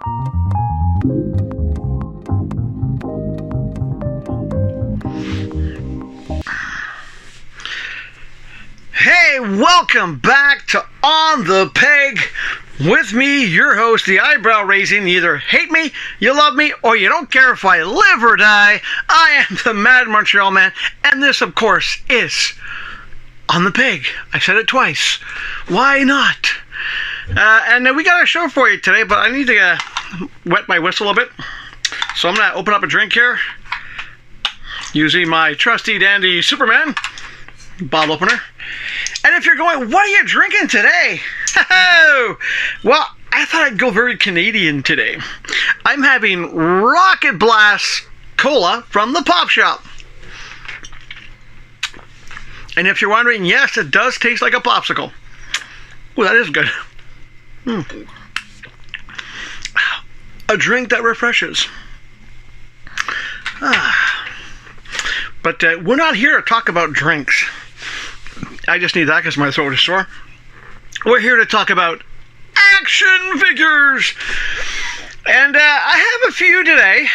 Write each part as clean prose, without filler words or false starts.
Hey, welcome back to On the Peg with me, your host, the eyebrow raising. You either hate me, you love me, or you don't care if I live or die. I am the Mad Montreal Man, and this, of course, is On the Peg. I said it twice. Why not? And we got a show for you today, but I need to wet my whistle a bit. So I'm going to open up a drink here using my trusty dandy Superman bottle opener. And if you're going, what are you drinking today? Well, I thought I'd go very Canadian today. I'm having Rocket Blast Cola from the Pop Shop. And if you're wondering, yes, it does taste like a popsicle. Well, that is good. A drink that refreshes. But we're not here to talk about drinks. I just need that because my throat is sore. We're here to talk about action figures. And I have a few today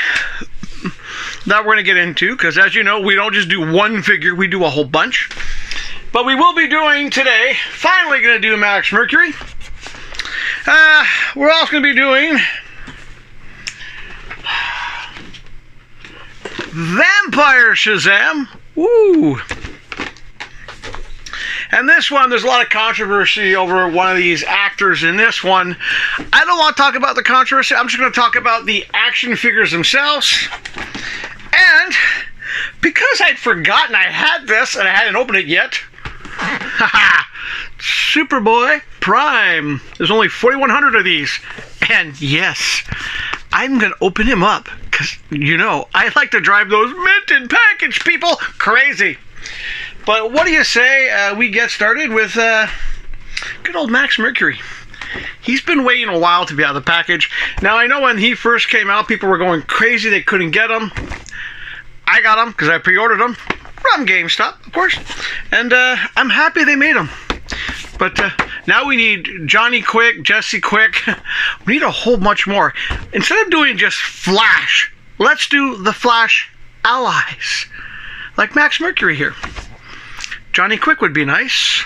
that we're going to get into because, as you know, we don't just do one figure, we do a whole bunch. But we will be doing today, finally going to do Max Mercury. We're also going to be doing Vampire Shazam. Woo! And this one, there's a lot of controversy over one of these actors in this one. I don't want to talk about the controversy. I'm just going to talk about the action figures themselves. And because I'd forgotten I had this and I hadn't opened it yet, Superboy Prime. There's only 4,100 of these. And yes, I'm going to open him up because, you know, I like to drive those minted package people crazy. But what do you say we get started with good old Max Mercury? He's been waiting a while to be out of the package. Now, I know when he first came out, people were going crazy. They couldn't get him. I got him because I pre-ordered them from GameStop, of course. And I'm happy they made them. But now we need Johnny Quick, Jesse Quick. We need a whole bunch more. Instead of doing just Flash, let's do the Flash allies. Like Max Mercury here. Johnny Quick would be nice.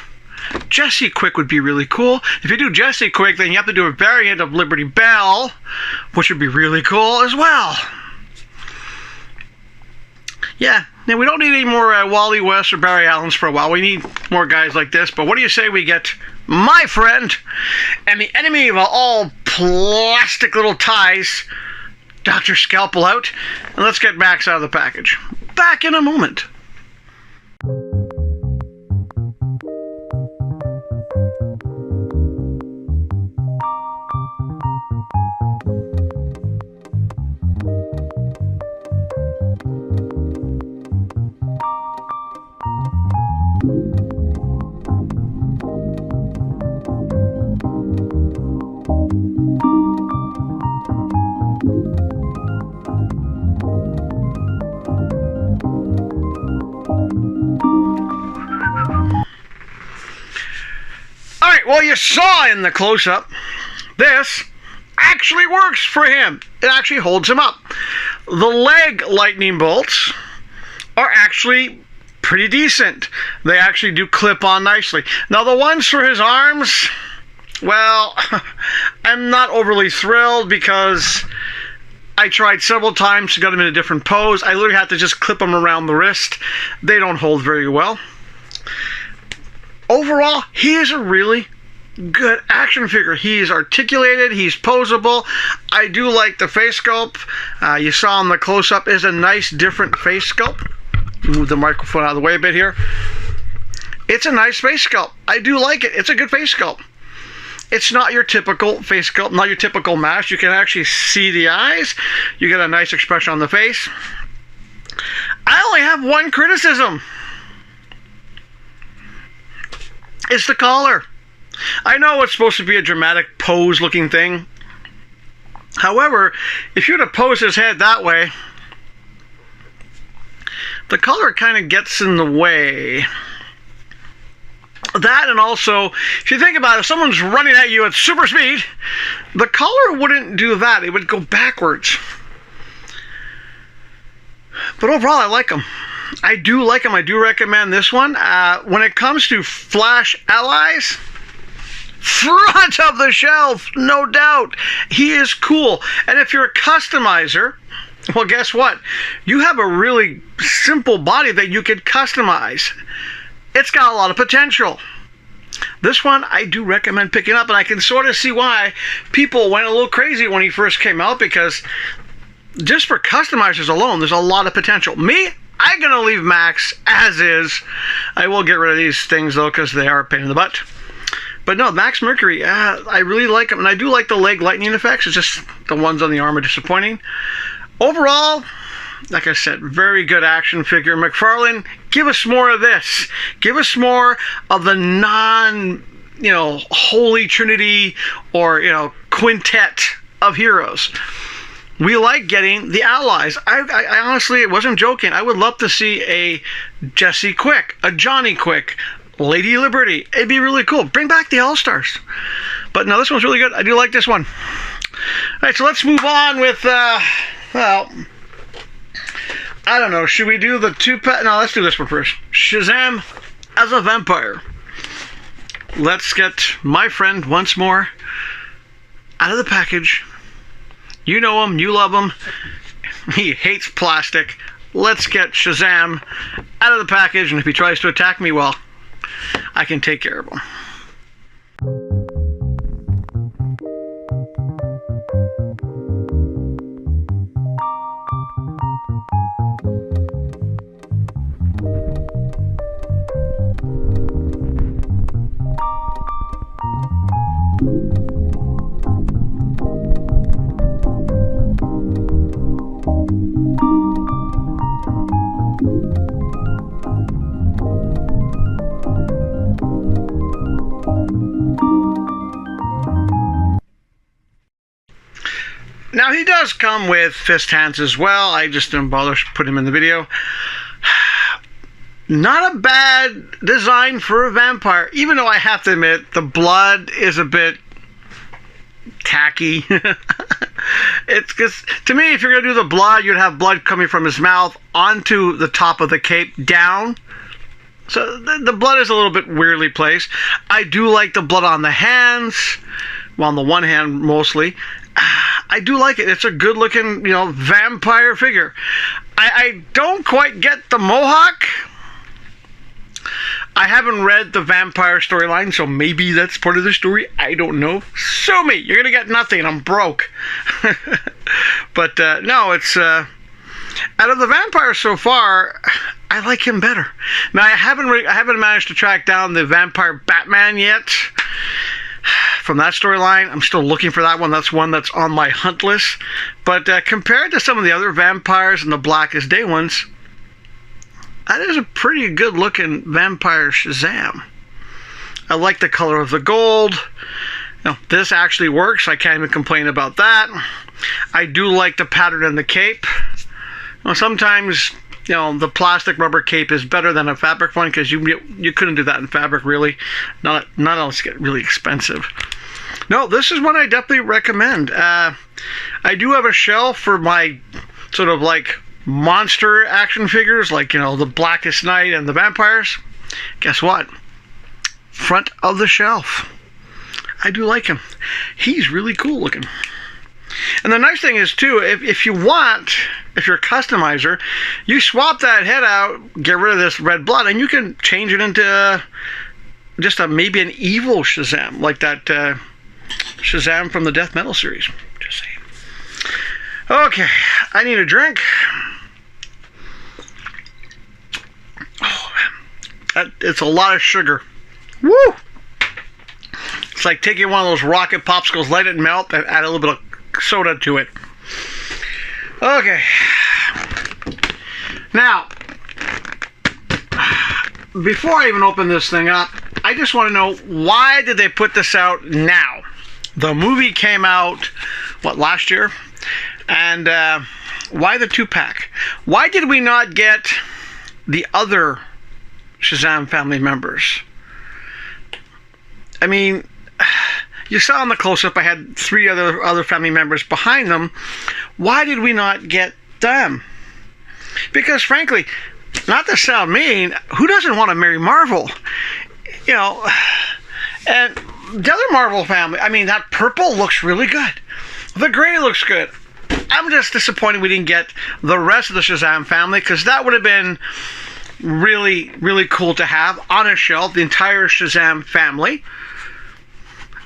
Jesse Quick would be really cool. If you do Jesse Quick, then you have to do a variant of Liberty Bell, which would be really cool as well. Yeah, now we don't need any more Wally West or Barry Allens for a while. We need more guys like this. But what do you say we get my friend and the enemy of all plastic little ties, Dr. Scalpel out, and let's get Max out of the package. Back in a moment. Well, you saw in the close-up, this actually works for him. It actually holds him up. The leg lightning bolts are actually pretty decent. They actually do clip on nicely. Now, the ones for his arms, well, I'm not overly thrilled because I tried several times to get them in a different pose. I literally had to just clip them around the wrist. They don't hold very well. Overall, he is a really good action figure. He's articulated, he's posable. I do like the face sculpt. You saw in the close-up is a nice different face sculpt. Move the microphone out of the way a bit here. It's a nice face sculpt. I do like it. It's a good face sculpt. It's not your typical face sculpt, not your typical mask. You can actually see the eyes. You get a nice expression on the face. I only have one criticism. It's the collar. I know it's supposed to be a dramatic pose looking thing. However, if you were to pose his head that way, the collar kind of gets in the way. That, and also, if you think about it, if someone's running at you at super speed, the collar wouldn't do that. It would go backwards. But overall, I like them. I do like them. I do recommend this one. When it comes to Flash allies, front of the shelf, no doubt. He is cool. And if you're a customizer, well, guess what? You have a really simple body that you could customize. It's got a lot of potential. This one I do recommend picking up, and I can sort of see why people went a little crazy when he first came out, because just for customizers alone, there's a lot of potential. Me, I'm going to leave Max as is. I will get rid of these things, though, because they are a pain in the butt. But no, Max Mercury, I really like them. And I do like the leg lightning effects. It's just the ones on the arm are disappointing. Overall, like I said, very good action figure. McFarlane, give us more of this. Give us more of the Holy Trinity or, quintet of heroes. We like getting the allies. I honestly wasn't joking. I would love to see a Jesse Quick, a Johnny Quick, Lady Liberty. It'd be really cool. Bring back the All-Stars. But no, this one's really good. I do like this one. All right, so let's move on with, well, I don't know. Should we do the two-pack? No, let's do this one first. Shazam as a vampire. Let's get my friend once more out of the package. You know him, you love him. He hates plastic. Let's get Shazam out of the package, and if he tries to attack me, well, I can take care of him. Now, he does come with fist hands as well. I just didn't bother to put him in the video. Not a bad design for a vampire, even though I have to admit the blood is a bit tacky. It's because, to me, if you're going to do the blood, you'd have blood coming from his mouth onto the top of the cape down. So the blood is a little bit weirdly placed. I do like the blood on the hands. Well, on the one hand, mostly. I do like it. It's a good-looking, vampire figure. I don't quite get the mohawk. I haven't read the vampire storyline, so maybe that's part of the story. I don't know. Sue me. You're going to get nothing. I'm broke. But, no, it's... out of the vampires so far, I like him better. Now, I haven't managed to track down the vampire Batman yet. From that storyline, I'm still looking for that one. That's one that's on my hunt list. But compared to some of the other vampires and the Blackest Day ones, that is a pretty good-looking vampire Shazam. I like the color of the gold. This actually works. I can't even complain about that. I do like the pattern in the cape. Sometimes, the plastic rubber cape is better than a fabric one, because you couldn't do that in fabric, really. Not unless it get really expensive. No, this is one I definitely recommend. I do have a shelf for my sort of like monster action figures, like, the Blackest Night and the vampires. Guess what? Front of the shelf. I do like him. He's really cool looking. And the nice thing is, too, if you're a customizer, you swap that head out, get rid of this red blood, and you can change it into just maybe an evil Shazam, like that Shazam from the Death Metal series. Just saying. Okay, I need a drink. Oh, it's a lot of sugar. Woo! It's like taking one of those rocket popsicles, let it melt, and add a little bit of soda to it. Okay. Now, before I even open this thing up, I just want to know, why did they put this out now? The movie came out, last year? And why the 2-pack? Why did we not get the other Shazam family members? I mean, you saw in the close-up I had 3 other family members behind them. Why did we not get them? Because frankly, not to sound mean, who doesn't want to marry Marvel? You know, and the other Marvel family, I mean, that purple looks really good. The gray looks good. I'm just disappointed we didn't get the rest of the Shazam family, because that would have been really, really cool to have on a shelf, the entire Shazam family.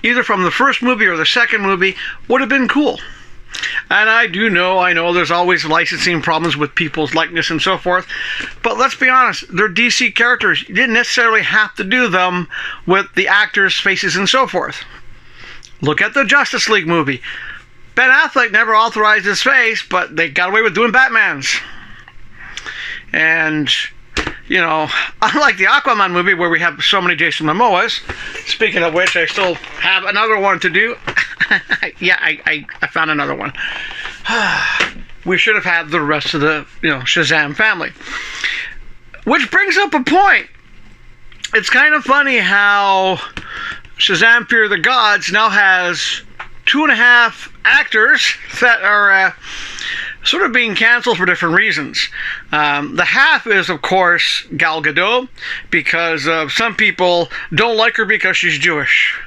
Either from the first movie or the second movie would have been cool. And I know there's always licensing problems with people's likeness and so forth. But let's be honest, they're DC characters. You didn't necessarily have to do them with the actors' faces and so forth. Look at the Justice League movie. Ben Affleck never authorized his face, but they got away with doing Batman's. And, you know, unlike the Aquaman movie where we have so many Jason Momoas, speaking of which, I still have another one to do. Yeah, I found another one. We should have had the rest of the, Shazam family. Which brings up a point. It's kind of funny how Shazam Fear of the Gods now has 2.5 actors that are sort of being canceled for different reasons. The half is, of course, Gal Gadot, because some people don't like her because she's Jewish.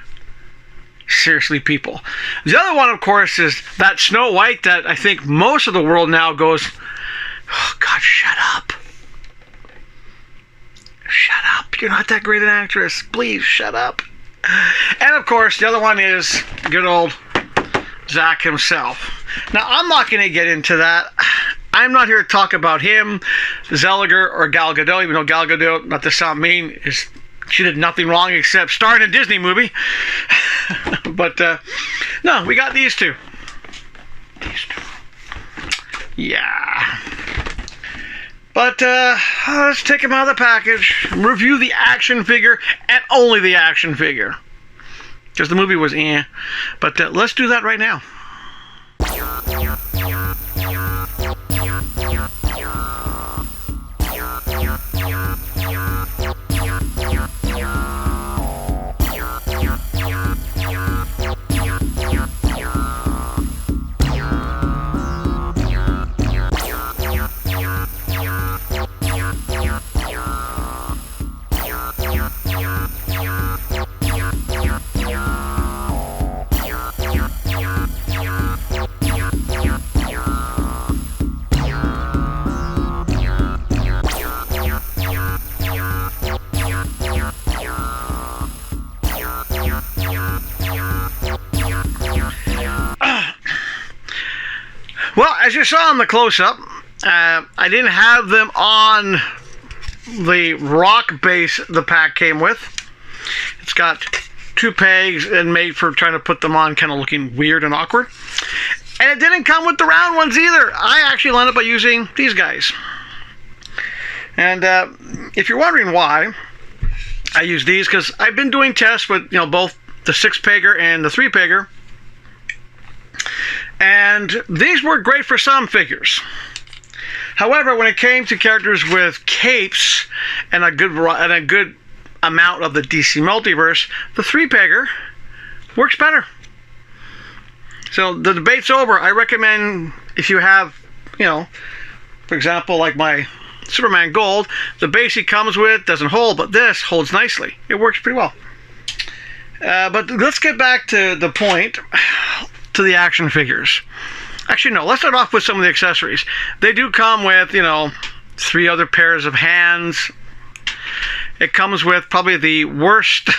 Seriously, people. The other one, of course, is that Snow White that I think most of the world now goes, oh, God, shut up. Shut up. You're not that great an actress. Please, shut up. And, of course, the other one is good old Zack himself. Now, I'm not going to get into that. I'm not here to talk about him, Zellweger, or Gal Gadot, even though Gal Gadot, not to sound mean, she did nothing wrong except star in a Disney movie. But, no, we got these two. Yeah. But, let's take them out of the package, review the action figure, and only the action figure. Because the movie was But let's do that right now. Well, as you saw in the close-up, I didn't have them on the rock base the pack came with. It's got 2 pegs and made for trying to put them on kind of looking weird and awkward. And it didn't come with the round ones either. I actually landed up by using these guys. And if you're wondering why I use these, because I've been doing tests with both the 6-pegger and the 3-pegger. And these work great for some figures. However, when it came to characters with capes and a good amount of the DC multiverse, the 3-pegger works better. So the debate's over. I recommend if you have, for example, like my Superman Gold, the base he comes with doesn't hold, but this holds nicely. It works pretty well. But let's get back to the point. To the action figures. Actually, no, let's start off with some of the accessories. They do come with, 3 other pairs of hands. It comes with probably the worst.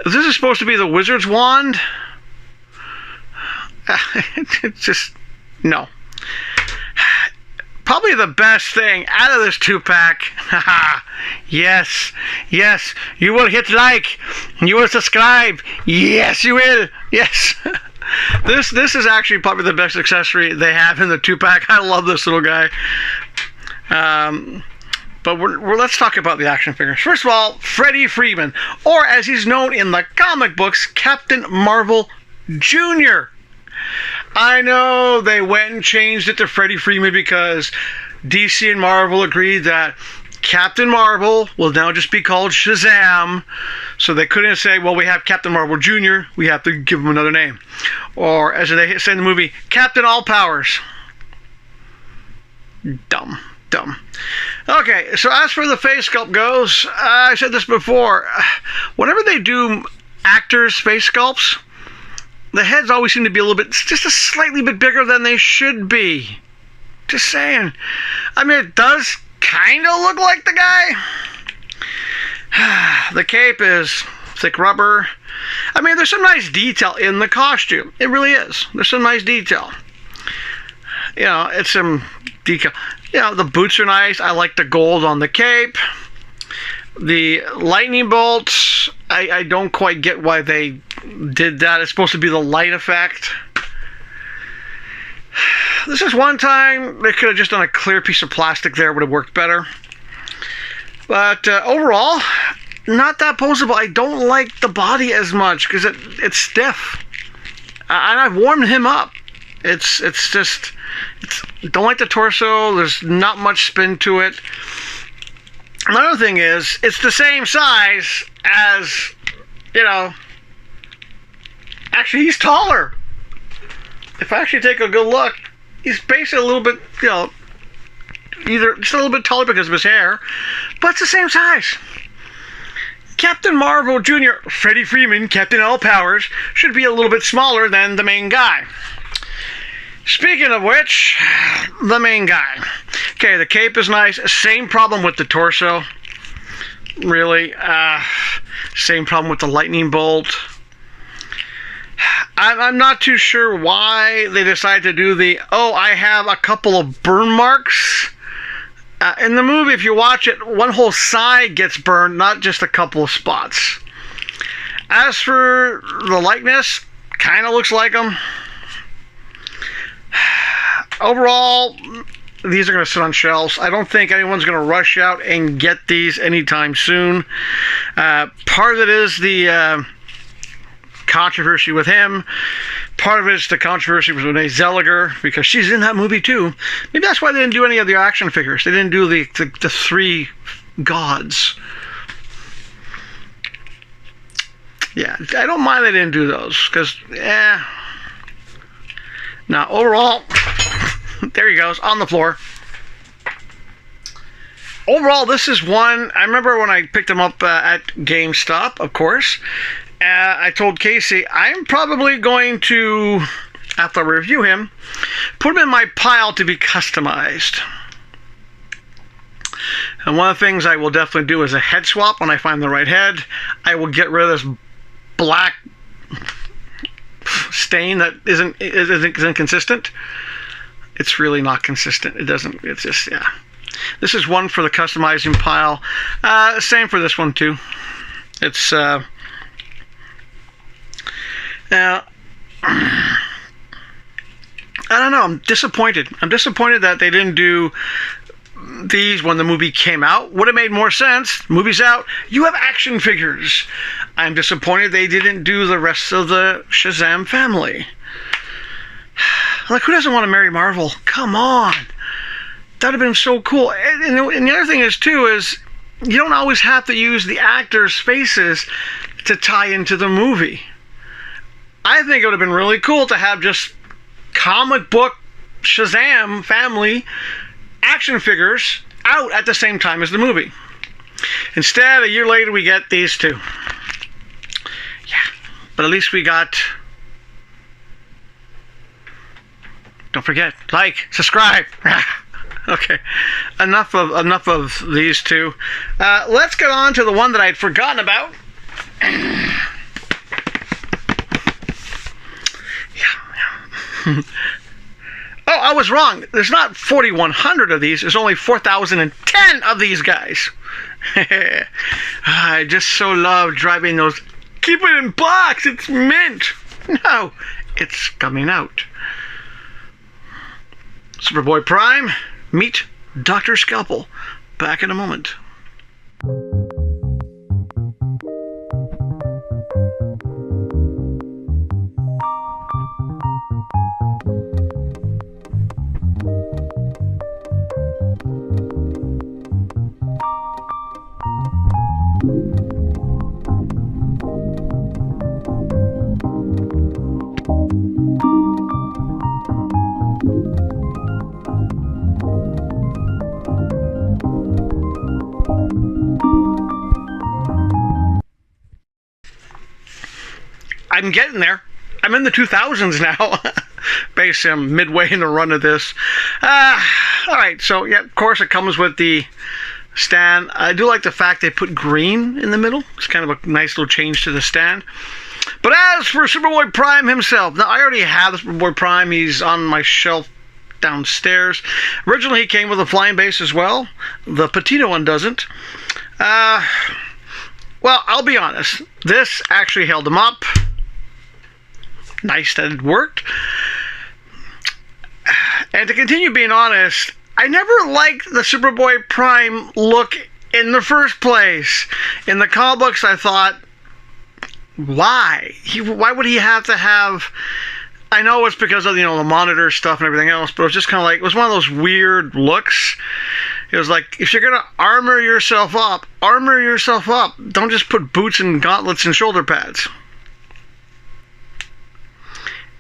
This is supposed to be the Wizard's Wand. It's just, no. Probably the best thing out of this 2-pack. Yes, you will hit like. You will subscribe. Yes, you will. Yes. This is actually probably the best accessory they have in the 2-pack. I love this little guy. But let's talk about the action figures. First of all, Freddie Freeman, or as he's known in the comic books, Captain Marvel Jr. I know they went and changed it to Freddie Freeman because DC and Marvel agreed that Captain Marvel will now just be called Shazam. So they couldn't say, well, we have Captain Marvel Jr., we have to give him another name. Or, as they say in the movie, Captain All Powers. Dumb. Okay, so as for the face sculpt goes, I said this before, whenever they do actors' face sculpts, the heads always seem to be a little bit, just a slightly bit bigger than they should be. Just saying. I mean, it does kind of look like the guy. The cape is thick rubber. I mean, there's some nice detail in the costume. It really is. There's some nice detail. You know, it's some decal. You know, the boots are nice. I like the gold on the cape. The lightning bolts, I don't quite get why they did that. It's supposed to be the light effect. This is one time they could have just done a clear piece of plastic there. Would have worked better. But overall, not that posable. I don't like the body as much because it's stiff. And I've warmed him up. It's don't like the torso. There's not much spin to it. Another thing is, it's the same size as, you know, actually he's taller. If I actually take a good look, he's basically a little bit, you know, either just a little bit taller because of his hair, but it's the same size. Captain Marvel Jr., Freddie Freeman, Captain All Powers, should be a little bit smaller than the main guy. Speaking of which, the main guy. Okay, the cape is nice. Same problem with the torso. Really. Same problem with the lightning bolt. I'm not too sure why they decided to do the, I have a couple of burn marks. In the movie, if you watch it, one whole side gets burned, not just a couple of spots. As for the likeness, kind of looks like him. Overall, these are going to sit on shelves. I don't think anyone's going to rush out and get these anytime soon. Part of it is the controversy with him. Part of it is the controversy with Renee Zellweger, because she's in that movie too. Maybe that's why they didn't do any of the action figures. They didn't do the three gods. Yeah, I don't mind they didn't do those, because, Now, overall, there he goes, on the floor. Overall, this is one, I remember when I picked him up at GameStop, of course, I told Casey, I'm probably going to, after I review him, put him in my pile to be customized. And one of the things I will definitely do is a head swap when I find the right head. I will get rid of this black stain that isn't consistent. It's really not consistent. It's just, yeah. This is one for the customizing pile. Same for this one too. It's now, I don't know. I'm disappointed. I'm disappointed that they didn't do these when the movie came out. Would have made more sense. Movie's out. You have action figures. I'm disappointed they didn't do the rest of the Shazam family. Like, who doesn't want to marry Marvel? Come on. That would have been so cool. And the other thing is, too, is you don't always have to use the actors' faces to tie into the movie. I think it would have been really cool to have just comic book Shazam family action figures out at the same time as the movie. Instead, a year later, we get these two. Yeah, but at least we got... Don't forget, like, subscribe. Okay, enough of these two. Let's get on to the one that I'd forgotten about. Oh, I was wrong. There's not 4,100 of these. There's only 4,010 of these guys. I just so love driving those. Keep it in box. It's mint. No, it's coming out. Superboy Prime, meet Dr. Scalpel. Back in a moment. I'm getting there. I'm in the 2000s now. Basically, I'm midway in the run of this. All right, so yeah, of course it comes with the stand. I do like the fact they put green in the middle. It's kind of a nice little change to the stand. But as for Superboy Prime himself, now I already have the Superboy Prime. He's on my shelf downstairs. Originally, he came with a flying base as well. The Patina one doesn't. Well, I'll be honest. This actually held him up. Nice that it worked. And to continue being honest, I never liked the Superboy Prime look in the first place. In the comic books, I thought, why? Why would he have to have... I know it's because of, the monitor stuff and everything else, but it was just kind of like, it was one of those weird looks. It was like, if you're going to armor yourself up. Don't just put boots and gauntlets and shoulder pads.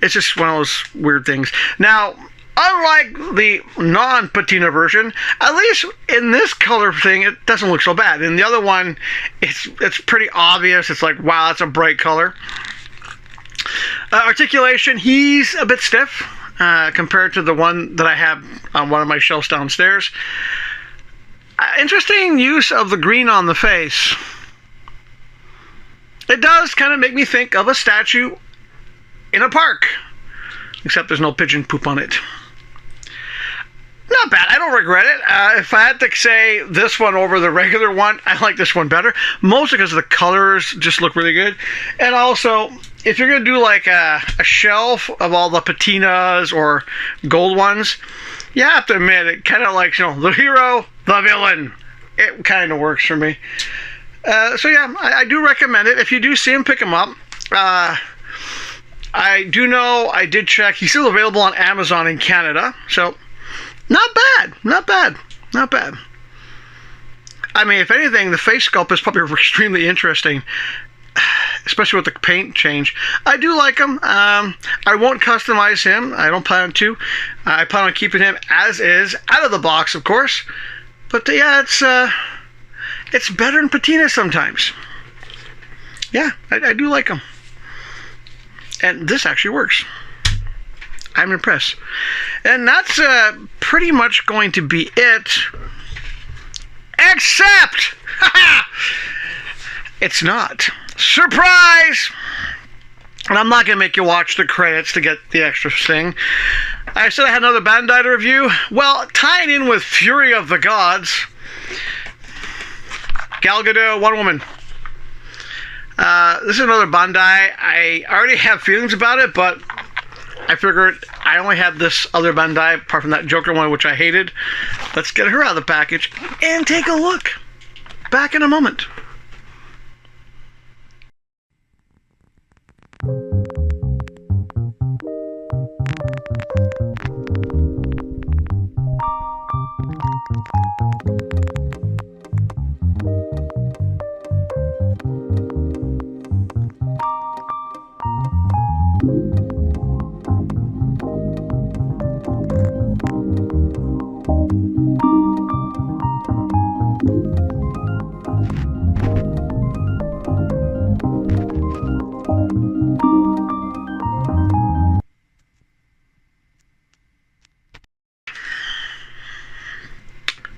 It's just one of those weird things. Now, unlike the non-patina version, at least in this color thing, it doesn't look so bad. In the other one, it's pretty obvious. It's like, wow, that's a bright color. Articulation, he's a bit stiff compared to the one that I have on one of my shelves downstairs. Interesting use of the green on the face. It does kind of make me think of a statue in a park, except there's no pigeon poop on it. Not bad. I don't regret it. If I had to say this one over the regular one, I like this one better. Mostly because the colors just look really good. And also, if you're going to do like a shelf of all the patinas or gold ones, you have to admit, it kind of like, the hero, the villain. It kind of works for me. So yeah, I do recommend it. If you do see him, pick him up. I do know, I did check, he's still available on Amazon in Canada. So... Not bad. I mean, if anything, the face sculpt is probably extremely interesting, especially with the paint change. I do like him. I won't customize him. I don't plan to. I plan on keeping him as is, out of the box, of course. But yeah, it's better than patina sometimes. Yeah, I do like him. And this actually works. I'm impressed. And that's pretty much going to be it. Except, it's not. Surprise! And I'm not going to make you watch the credits to get the extra thing. I said I had another Bandai to review. Well, tying in with Fury of the Gods, Gal Gadot, Wonder Woman. This is another Bandai. I already have feelings about it, but I figured I only had this other Bandai, apart from that Joker one, which I hated. Let's get her out of the package and take a look. Back in a moment.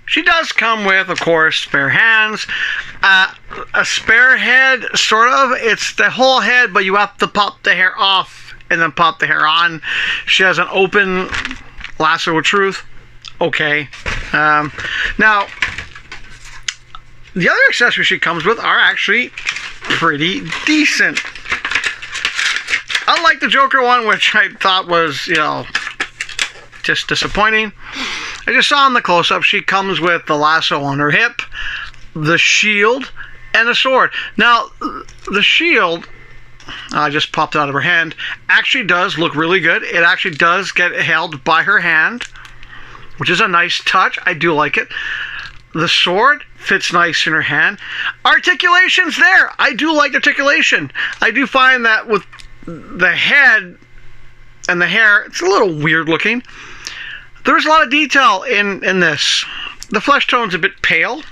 She does come with, of course, spare hands. A spare head, sort of. It's the whole head, but you have to pop the hair off and then pop the hair on. She has an open lasso of truth. Okay. Now, the other accessories she comes with are actually pretty decent. Unlike the Joker one, which I thought was, just disappointing. I just saw in the close-up, she comes with the lasso on her hip, the shield, and a sword. Now, the shield, I just popped it out of her hand, actually does look really good. It actually does get held by her hand, which is a nice touch. I do like it. The sword fits nice in her hand. Articulation's there. I do like articulation. I do find that with the head and the hair, it's a little weird looking. There's a lot of detail in this. The flesh tone's a bit pale,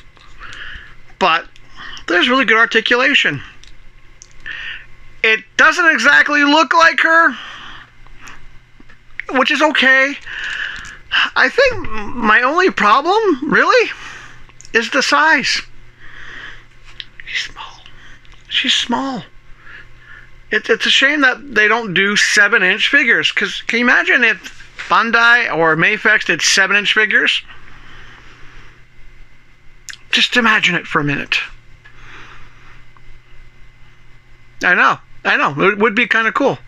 but there's really good articulation. It doesn't exactly look like her, which is okay. I think my only problem, really, is the size. She's small. She's small. It's a shame that they don't do 7-inch figures. Because can you imagine if Bandai or Mafex did 7-inch figures? Just imagine it for a minute. I know. It would be kind of cool.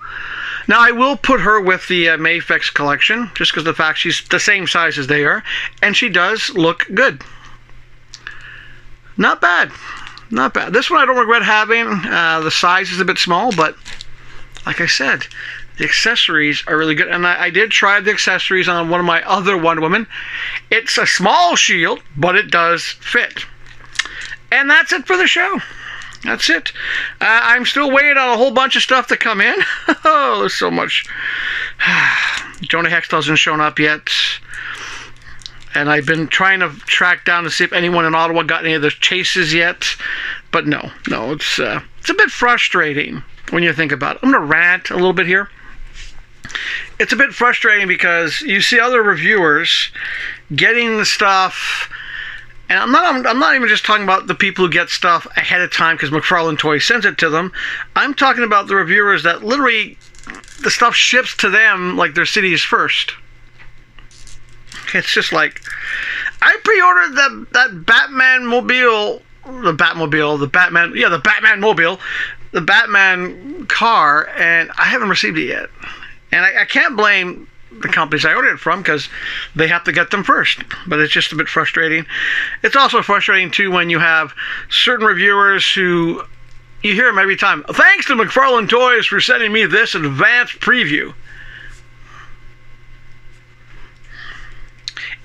Now, I will put her with the Mafex collection, just because of the fact she's the same size as they are, and she does look good. Not bad. Not bad. This one I don't regret having. The size is a bit small, but like I said, the accessories are really good. And I did try the accessories on one of my other Wonder Woman. It's a small shield, but it does fit. And that's it for the show. That's it. I'm still waiting on a whole bunch of stuff to come in. Oh, there's so much. Jonah Hex hasn't shown up yet. And I've been trying to track down to see if anyone in Ottawa got any of the chases yet. But no, it's a bit frustrating when you think about it. I'm going to rant a little bit here. It's a bit frustrating because you see other reviewers getting the stuff, and I'm not even just talking about the people who get stuff ahead of time because McFarlane Toys sends it to them. I'm talking about the reviewers that literally the stuff ships to them like their city is first. It's just like, I pre-ordered that Batman mobile, the Batman car, and I haven't received it yet. And I can't blame the companies I ordered it from because they have to get them first. But it's just a bit frustrating. It's also frustrating too when you have certain reviewers who, you hear them every time, thanks to McFarlane Toys for sending me this advanced preview.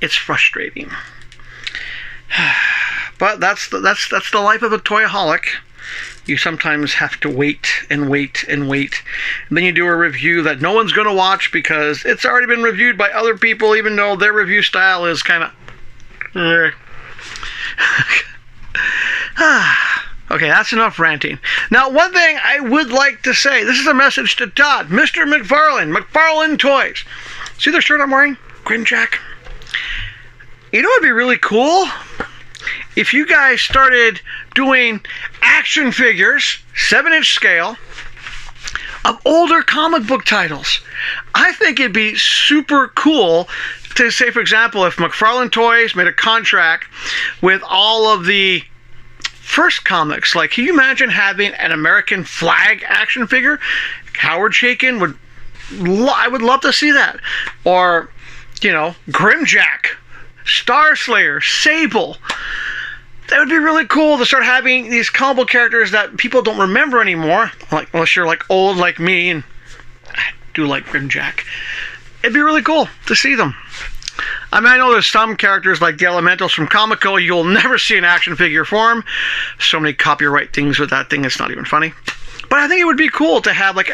It's frustrating. But that's the life of a toyaholic. You sometimes have to wait and wait and wait. And then you do a review that no one's going to watch because it's already been reviewed by other people, even though their review style is kind of... Okay, that's enough ranting. Now, one thing I would like to say, this is a message to Todd, Mr. McFarlane Toys. See the shirt I'm wearing? Grimjack. You know what would be really cool? If you guys started doing action figures, 7-inch scale, of older comic book titles. I think it'd be super cool to say, for example, if McFarlane Toys made a contract with all of the first comics. Like, can you imagine having an American flag action figure? Howard Chaykin I would love to see that. Or, Grimjack, Starslayer, Sable. That would be really cool to start having these comic book characters that people don't remember anymore. Like, unless you're like old like me, and I do like Grimjack. It'd be really cool to see them. I mean, I know there's some characters like the Elementals from Comico you'll never see in action figure form. So many copyright things with that thing, it's not even funny. But I think it would be cool to have, like,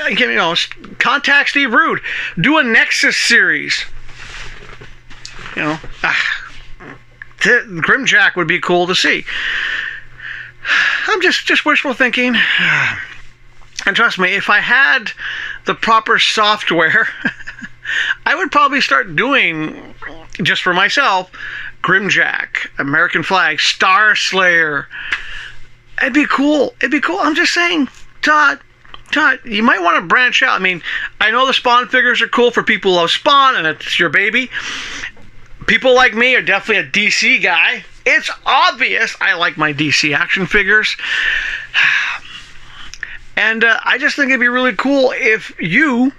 contact Steve Rude, do a Nexus series. Grimjack would be cool to see. I'm just wishful thinking. And trust me, if I had the proper software, I would probably start doing, just for myself, Grimjack, American Flag, Starslayer. It'd be cool. I'm just saying, Todd, you might want to branch out. I mean, I know the Spawn figures are cool for people who love Spawn, and it's your baby. People like me are definitely a DC guy. It's obvious I like my DC action figures. And I just think it'd be really cool if you,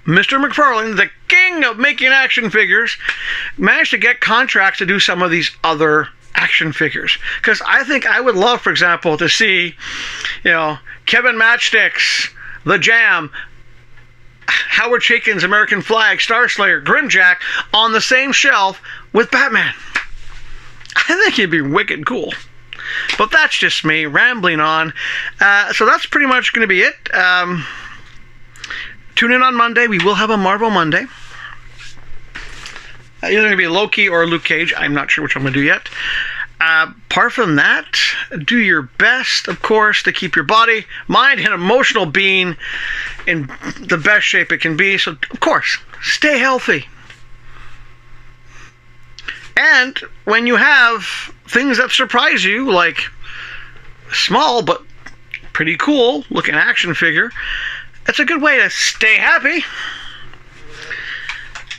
Mr. McFarlane, the king of making action figures, managed to get contracts to do some of these other action figures. Because I think I would love, for example, to see, Kevin Matchsticks, The Jam, Howard Chaykin's American Flag, Starslayer, Grimjack on the same shelf with Batman. I think it'd be wicked cool. But that's just me rambling on. So that's pretty much going to be it. Tune in on Monday. We will have a Marvel Monday. Either going to be Loki or Luke Cage. I'm not sure which I'm going to do yet. Apart from that, do your best, of course, to keep your body, mind, and emotional being in the best shape it can be. So, of course, stay healthy. And when you have things that surprise you, like small but pretty cool looking action figure, it's a good way to stay happy.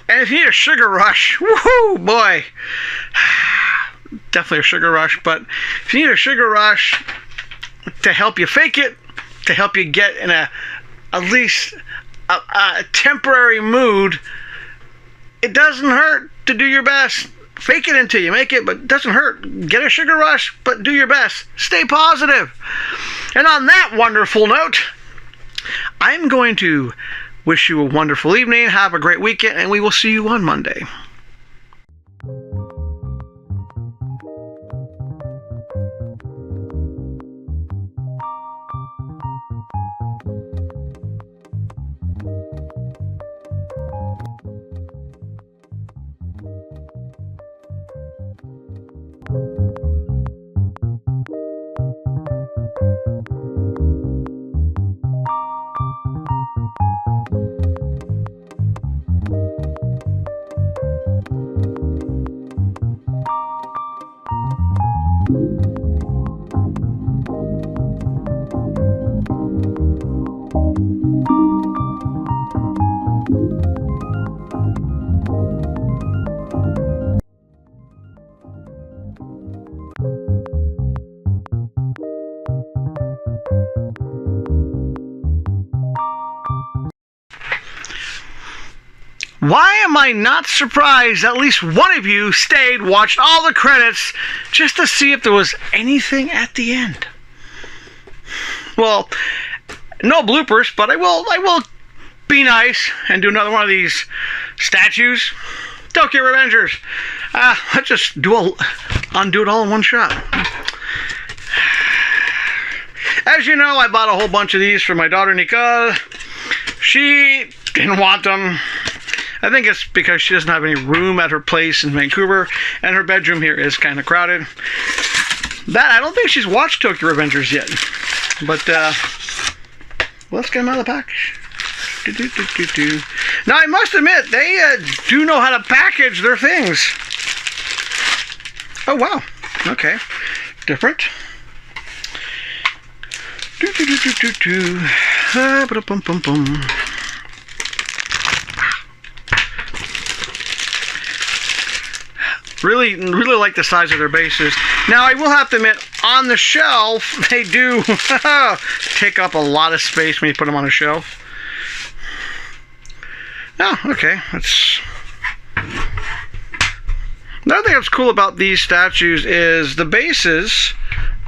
And if you need a sugar rush, woohoo, boy, definitely a sugar rush. But if you need a sugar rush to help you fake it, to help you get in at least a temporary mood, it doesn't hurt to do your best. Fake it until you make it, but it doesn't hurt. Get a sugar rush, but do your best. Stay positive. And on that wonderful note, I'm going to wish you a wonderful evening, have a great weekend, and we will see you on Monday. Why am I not surprised at least one of you stayed, watched all the credits, just to see if there was anything at the end? Well, no bloopers, but I will be nice and do another one of these statues. Tokyo Revengers. Let's just undo it all in one shot. As you know, I bought a whole bunch of these for my daughter Nicole. She didn't want them. I think it's because she doesn't have any room at her place in Vancouver, and her bedroom here is kind of crowded. I don't think she's watched Tokyo Revengers yet. But, let's get them out of the package. Now, I must admit, they do know how to package their things. Oh, wow. Okay. Different. Really like the size of their bases. Now, I will have to admit, on the shelf, they do take up a lot of space when you put them on a shelf. Oh, okay. Another thing that's cool about these statues is the bases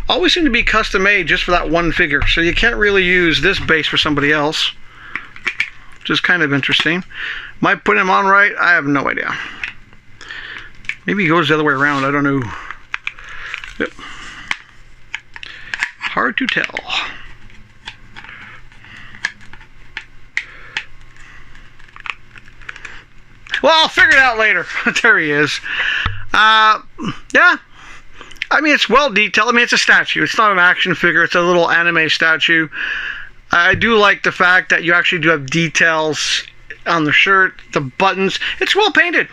always seem to be custom made just for that one figure. So you can't really use this base for somebody else, which is kind of interesting. Am I putting them on right? I have no idea. Maybe he goes the other way around. I don't know. Yep. Hard to tell. Well, I'll figure it out later. There he is. Yeah. I mean, it's well detailed. I mean, it's a statue. It's not an action figure. It's a little anime statue. I do like the fact that you actually do have details on the shirt, the buttons. It's well painted.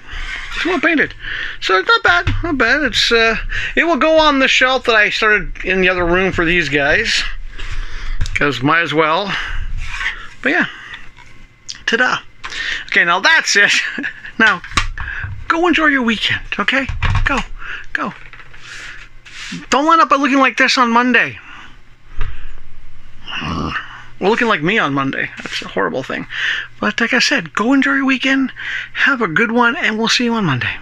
It's well painted. So it's not bad. Not bad. It's it will go on the shelf that I started in the other room for these guys, because might as well. But yeah. Ta-da. Okay, now that's it. Now, go enjoy your weekend, okay? Go. Don't end up looking like this on Monday. Or looking like me on Monday. That's a horrible thing. But like I said, go enjoy your weekend. Have a good one, and we'll see you on Monday.